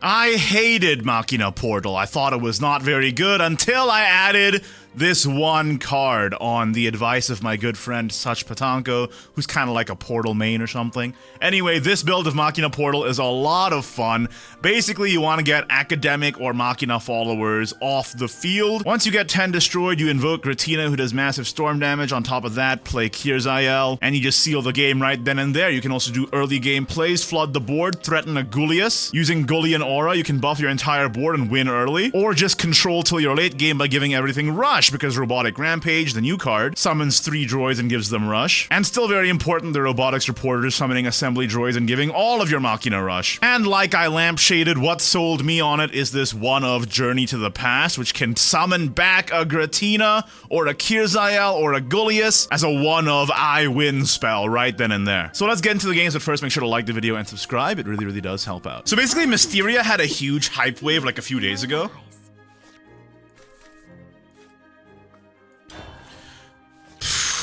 I hated Machina Portal. I thought it was not very good until I added this one card on the advice of my good friend Such Patanko, who's kind of like a Portal main or something. Anyway, this build of Machina Portal is a lot of fun. Basically, you want to get Academic or Machina followers off the field. Once you get 10 destroyed, you invoke Gratina, who does massive storm damage. On top of that, play Kirzael, and you just seal the game right then and there. You can also do early game plays, flood the board, threaten a Gullius. Using Gullian Aura, you can buff your entire board and win early, or just control till your late game by giving everything Rush, because Robotic Rampage, the new card, summons 3 droids and gives them Rush. And still very important, the Robotics Reporter summoning Assembly droids and giving all of your Machina Rush. And like I lampshaded, what sold me on it is this one of Journey to the Past, which can summon back a Gratina, or a Kirzael, or a Gullius as a one of I win spell right then and there. So let's get into the games, but first make sure to like the video and subscribe. It really, really does help out. So basically, Mysteria had a huge hype wave like a few days ago.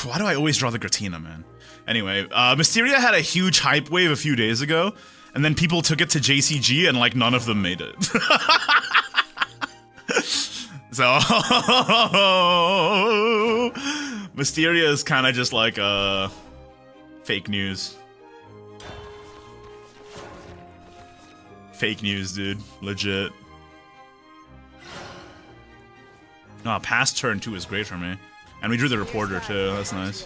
Why do I always draw the Gratina, man? Anyway, Mysteria had a huge hype wave a few days ago, and then people took it to JCG, and like none of them made it. So, Mysteria is kind of just like fake news. Fake news, dude. Legit. No, past turn 2 is great for me. And we drew the reporter too, that's nice.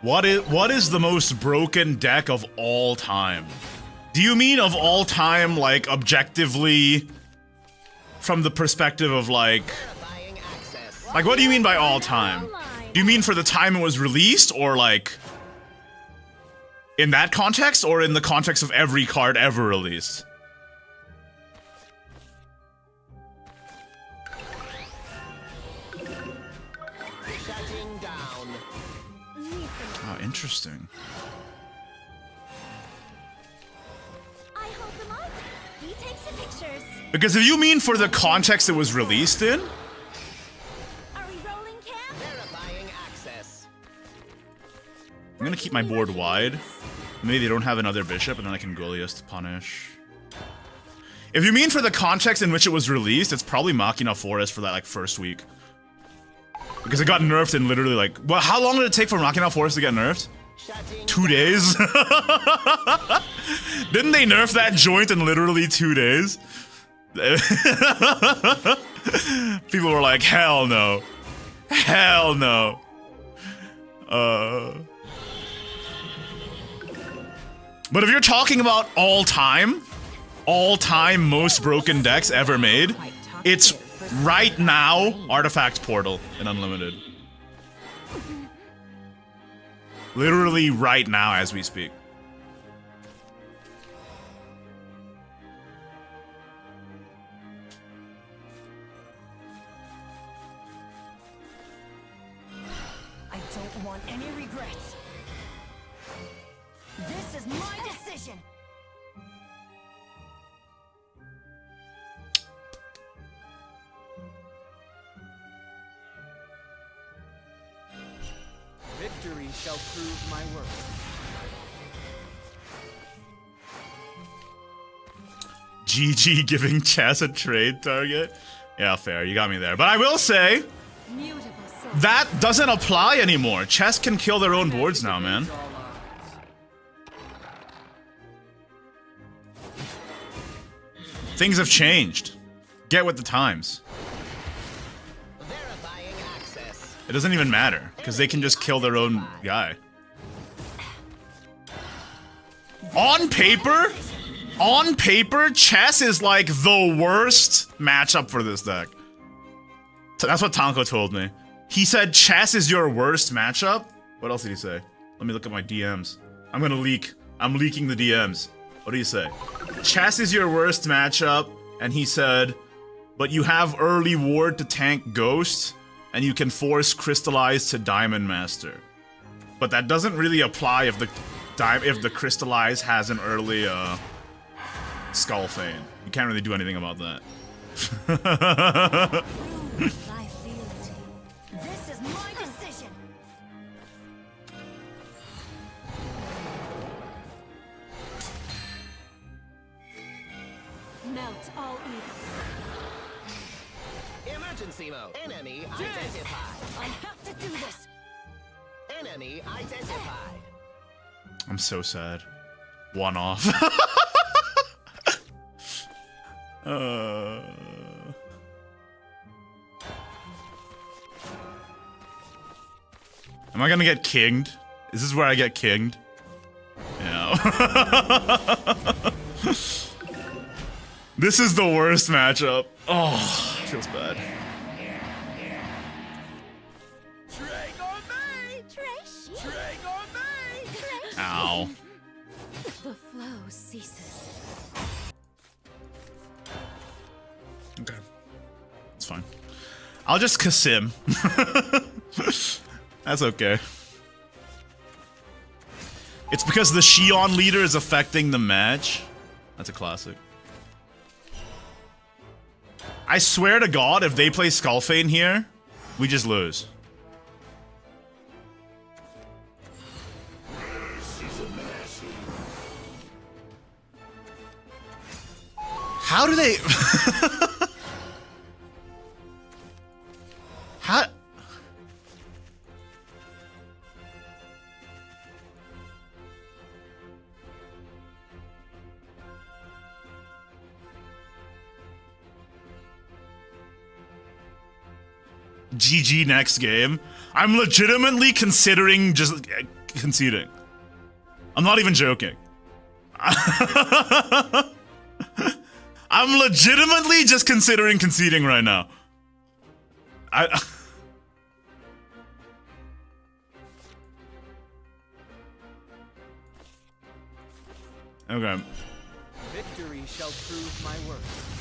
What is the most broken deck of all time? Do you mean of all time, like, objectively, from the perspective of, like, what do you mean by all time? Do you mean for the time it was released, or, like, in that context, or in the context of every card ever released? Oh, interesting. Because if you mean for the context it was released in, I'm gonna keep my board wide. Maybe they don't have another bishop, and then I can Gullius to punish. If you mean for the context in which it was released, it's probably Machina Forest for that, like, first week. Because it got nerfed in literally, like... Well, how long did it take for Machina Forest to get nerfed? 2 days? Didn't they nerf that joint in literally 2 days? People were like, hell no. Hell no. But if you're talking about all-time most broken decks ever made, it's right now Artifact Portal in Unlimited. Literally right now as we speak. I don't want any regrets. This is my decision. Victory shall prove my worth. GG giving Chess a trade target? Yeah, fair. You got me there. But I will say, that doesn't apply anymore. Chess can kill their own boards now, man. Things have changed. Get with the times. It doesn't even matter, because they can just kill their own guy. On paper, Chess is like the worst matchup for this deck. That's what Tanko told me. He said Chess is your worst matchup? What else did he say? Let me look at my DMs. I'm gonna leak. I'm leaking the DMs. What do you say? Chess is your worst matchup, and he said, but you have early ward to tank Ghost, and you can force Crystallize to Diamond Master. But that doesn't really apply if the Crystallize has an early Skull Fane. You can't really do anything about that. This is my decision. all evil. Emergency mode. Enemy identified. I have to do this. Enemy identified. I'm so sad. One off. Am I gonna get kinged? Is this where I get kinged? Yeah. This is the worst matchup. Oh, feels bad. Ow. The flow ceases. Okay. It's fine. I'll just Kasim. That's okay. It's because the Xion leader is affecting the match. That's a classic. I swear to God, if they play Skullfane here, we just lose. How do they... How... GG next game. I'm legitimately considering just conceding. I'm not even joking. I'm legitimately just considering conceding right now. Okay. Victory shall prove my worth.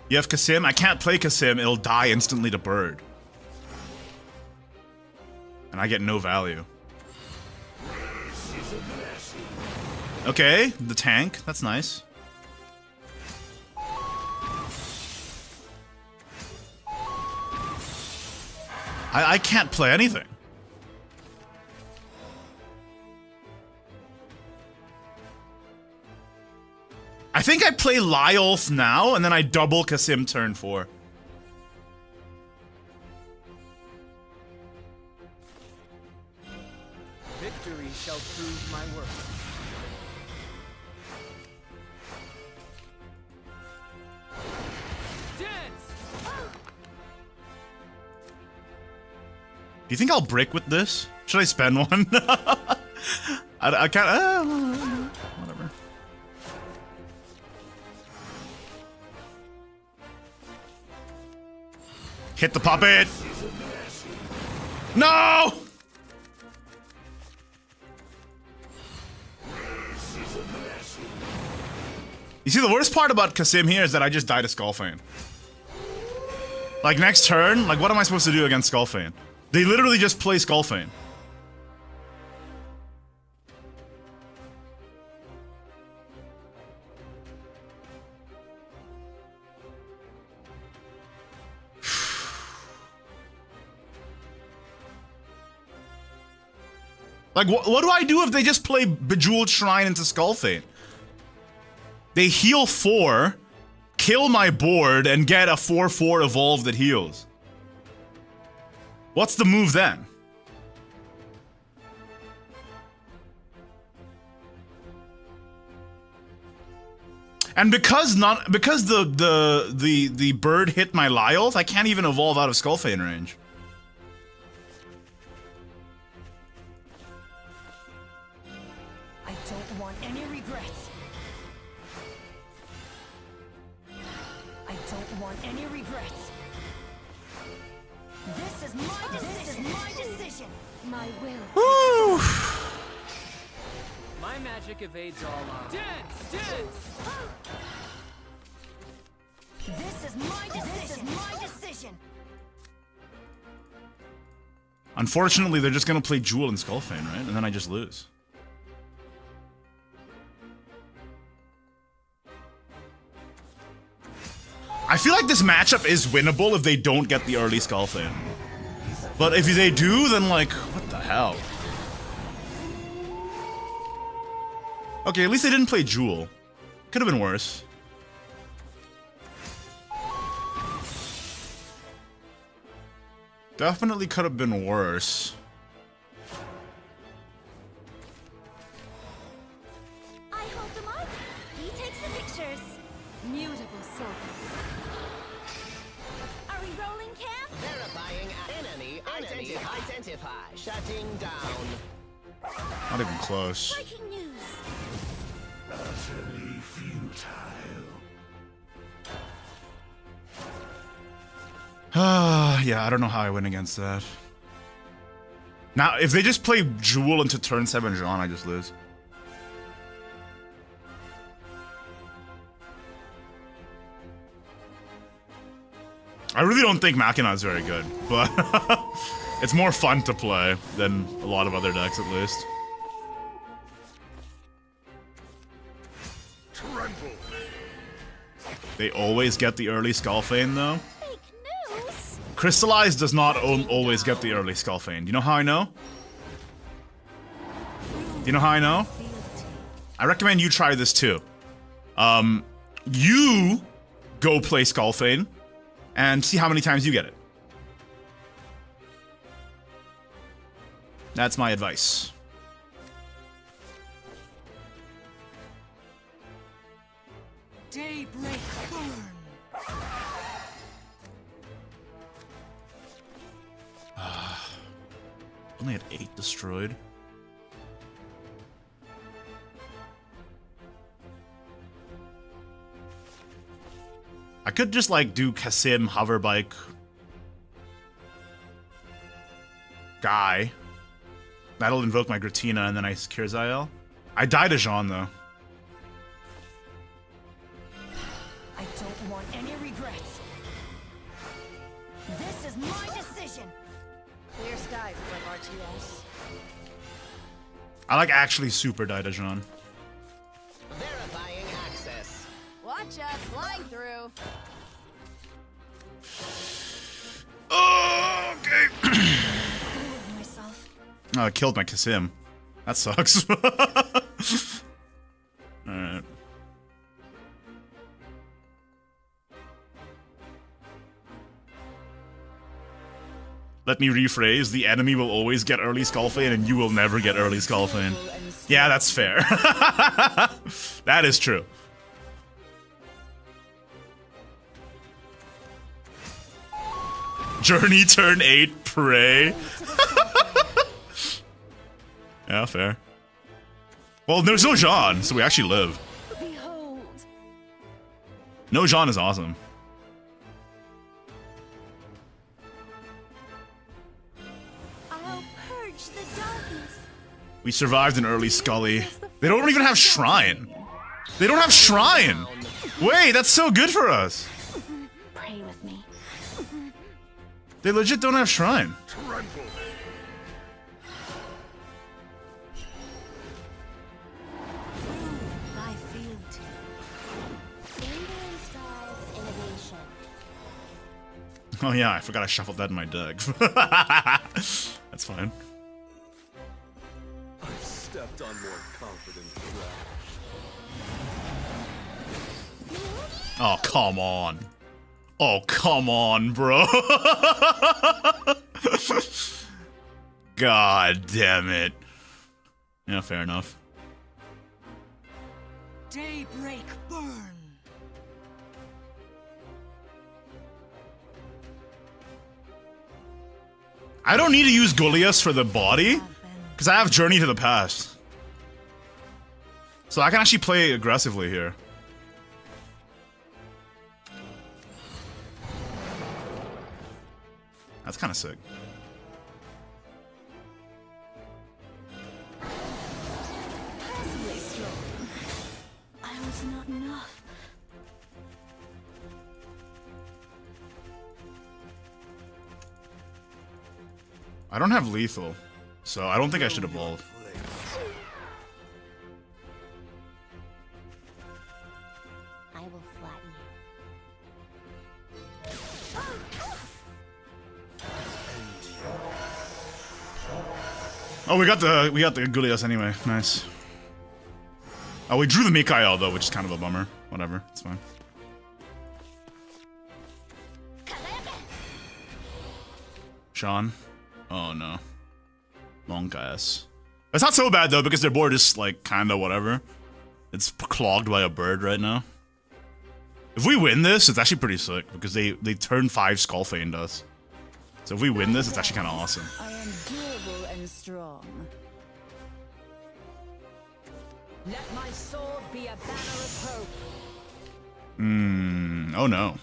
You have Kasim? I can't play Kasim. It'll die instantly to Bird. And I get no value. Okay, the tank. That's nice. I can't play anything. I think I play Lyolf now, and then I double Kasim turn 4. Victory shall prove my worth. Do you think I'll brick with this? Should I spend one? I can't. Whatever. Hit the puppet! No! You see, the worst part about Kasim here is that I just died to Skullfane. Like, next turn, like, what am I supposed to do against Skullfane? They literally just play Skullfane. Like, what do I do if they just play Bejeweled Shrine into Skullfane? They heal 4, kill my board, and get a 4/4 evolve that heals. What's the move then? And because the bird hit my Lyolf, I can't even evolve out of Skullfane range. I don't want any regrets. I don't want any regrets. This is my decision. My will. Woo! My magic evades all odds. Dance! This is my decision. Unfortunately, they're just gonna play Jewel and Skullfane, right? And then I just lose. I feel like this matchup is winnable if they don't get the early Skullfane. But if they do, then like, what the hell? Okay, at least they didn't play Jewel. Could have been worse. Definitely could have been worse. I hold them up. He takes the pictures. Mutable souls. Are we rolling, Cam? Verifying enemy identify. Shutting down. Not even close. Breaking news. Utterly futile. Yeah, I don't know how I win against that. Now, if they just play Jewel into turn 7 Jean, I just lose. I really don't think Machina is very good, but it's more fun to play than a lot of other decks, at least. Tremble. They always get the early Skullfane, though. Fake news. Crystallize does not always get the early Skullfane. Do you know how I know? Do you know how I know? I recommend you try this too. You go play Skullfane and see how many times you get it. That's my advice. Daybreak burn. Only had 8 destroyed. I could just like do Kasim, Hoverbike, Guy. That'll invoke my Gratina and then I secure Zael. I died to Jean though. I don't want any regrets. This is my decision. Clear skies above RTS. I like actually super die to Jean. Verifying access. Watch us flying through. Oh, okay. Myself. Oh, I killed my Kasim. That sucks. Alright. Let me rephrase. The enemy will always get early Skullfane and you will never get early Skullfane. Yeah, that's fair. That is true. Journey turn 8, pray. Yeah, fair. Well, there's no Jean, so we actually live. Behold. No Jean is awesome. I'll purge the darkness. We survived an early Scully. They don't even have Shrine. They don't have Shrine. Wait, that's so good for us. Pray with me. They legit don't have Shrine. Tremble. Thy field. England styles innovation. Oh yeah, I forgot I shuffled that in my deck. That's fine. I've stepped on more confident ground. Oh, come on. Oh, come on, bro. God damn it. Yeah, fair enough. Daybreak burn. I don't need to use Goliath for the body, because I have Journey to the Past. So I can actually play aggressively here. That's kind of sick. Possibly strong. I was not enough. I don't have lethal, so I don't think I should evolve. I will flatten you. Oh, we got the Goliath anyway. Nice. Oh, we drew the Mikael though, which is kind of a bummer. Whatever, it's fine. Sean? Oh no. Monk ass. It's not so bad though, because their board is like kinda whatever. It's clogged by a bird right now. If we win this, it's actually pretty sick, because they turn 5 Skullfane us. So if we win this, it's actually kinda awesome. I am durable and strong. Let my sword be a banner of hope. Oh no.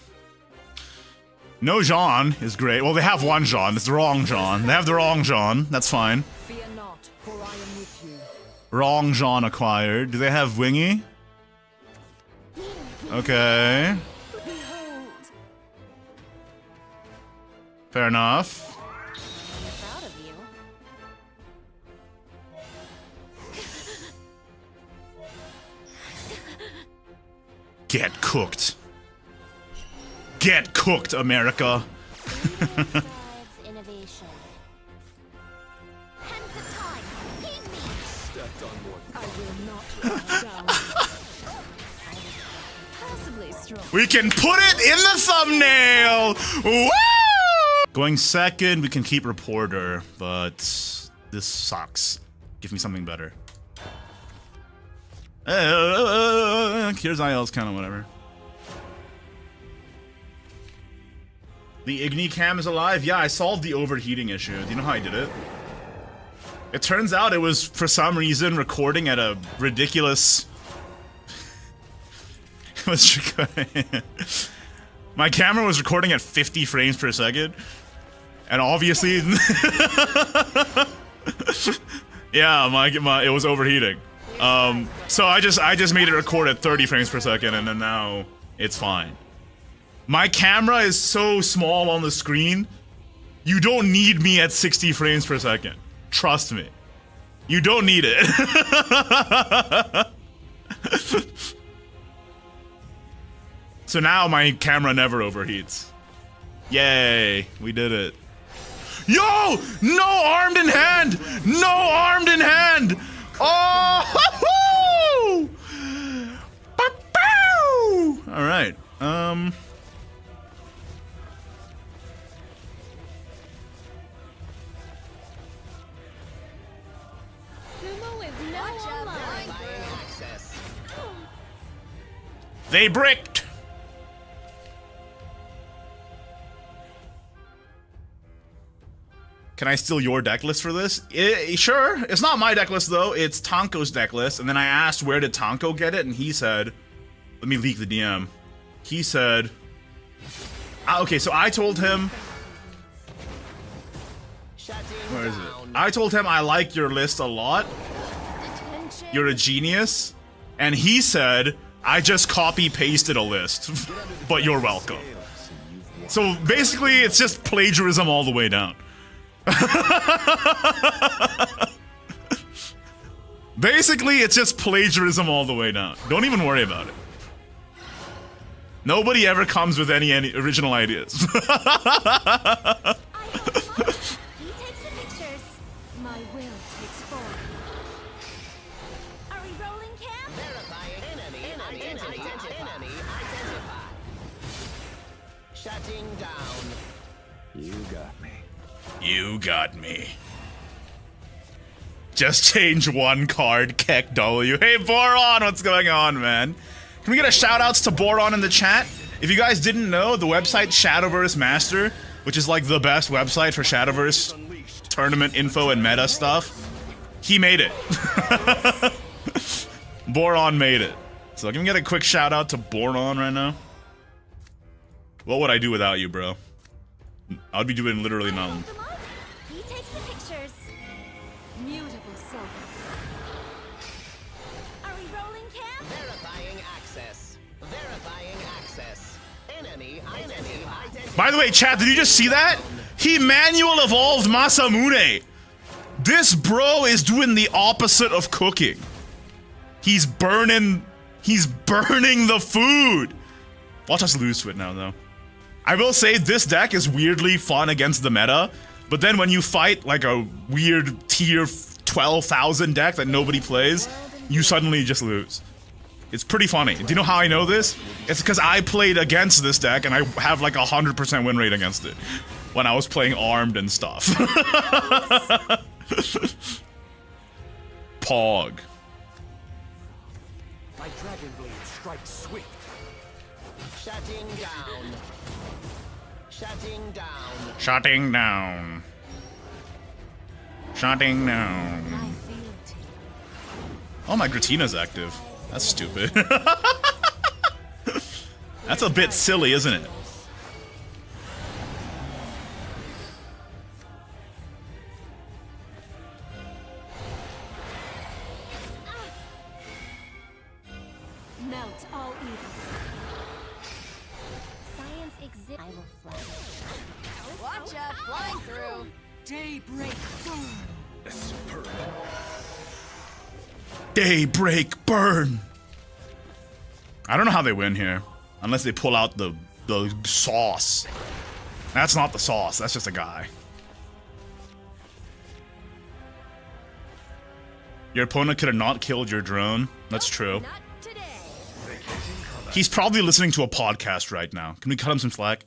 No Jean is great. Well, they have one Jean. It's the wrong Jean. They have the wrong Jean. That's fine. Fear not, for I am with you. Wrong Jean acquired. Do they have Wingy? Okay. Behold. Fair enough. Proud of you. Get cooked. Get cooked, America. Drives innovation. Hands of time. Heed me. Stepped on more. I will not back down. Possibly strong. We can put it in the thumbnail! Woo! Going second, we can keep Reporter, but this sucks. Give me something better. Here's IL's kind of whatever. The Igni cam is alive? Yeah, I solved the overheating issue. Do you know how I did it? It turns out it was, for some reason, recording at a ridiculous... It was my camera was recording at 50 frames per second. And obviously... yeah, it was overheating. So I just made it record at 30 frames per second, and then now it's fine. My camera is so small on the screen, you don't need me at 60 frames per second. Trust me. You don't need it. So now my camera never overheats. Yay, we did it. Yo! No armed in hand! No armed in hand! Oh! Alright, Sumo is now online. Buying access. they bricked! Can I steal your deck list for this? Sure. It's not my deck list, though. It's Tonko's deck list. And then I asked, where did Tonko get it? And he said... Let me leak the DM. He said... okay, so I told him... Where is it? I told him I like your list a lot. Attention. You're a genius. And he said, I just copy-pasted a list. But you're welcome. So basically, it's just plagiarism all the way down. Basically, it's just plagiarism all the way down. Don't even worry about it. Nobody ever comes with any original ideas. I have mine. He takes the pictures. My will takes form. Are we rolling, Cam? Verifying enemy identify. Enemy identified. Shutting down. You got me. You got me. Just change one card, Keck W. Hey, Boron, what's going on, man? Can we get a shout-outs to Boron in the chat? If you guys didn't know, the website Shadowverse Master, which is like the best website for Shadowverse tournament info and meta stuff, he made it. Boron made it. So can we get a quick shout-out to Boron right now? What would I do without you, bro? I'd be doing literally nothing. Come on. He takes the pictures. Mutable soul. Are we rolling, Cam? Verifying access. Verifying access. Enemy identified. By the way, chat, did you just see that? He manual evolved Masamune. This bro is doing the opposite of cooking. He's burning the food. Watch us lose to it now, though. I will say this deck is weirdly fun against the meta, but then when you fight like a weird tier 12,000 deck that nobody plays, you suddenly just lose. It's pretty funny. Do you know how I know this? It's because I played against this deck and I have like 100% win rate against it when I was playing armed and stuff. Pog. My dragon blade strikes swift. Shutting down. Shutting down. Shutting down. Shutting down. My fealty. Oh, my Gratina's active. That's stupid. That's a bit silly, isn't it? Melt all evil. Science exists. I will fly. Watch out, flying through. Daybreak burn. Superb. Daybreak burn. I don't know how they win here, unless they pull out the sauce. That's not the sauce. That's just a guy. Your opponent could have not killed your drone. That's true. Not today. He's probably listening to a podcast right now. Can we cut him some slack?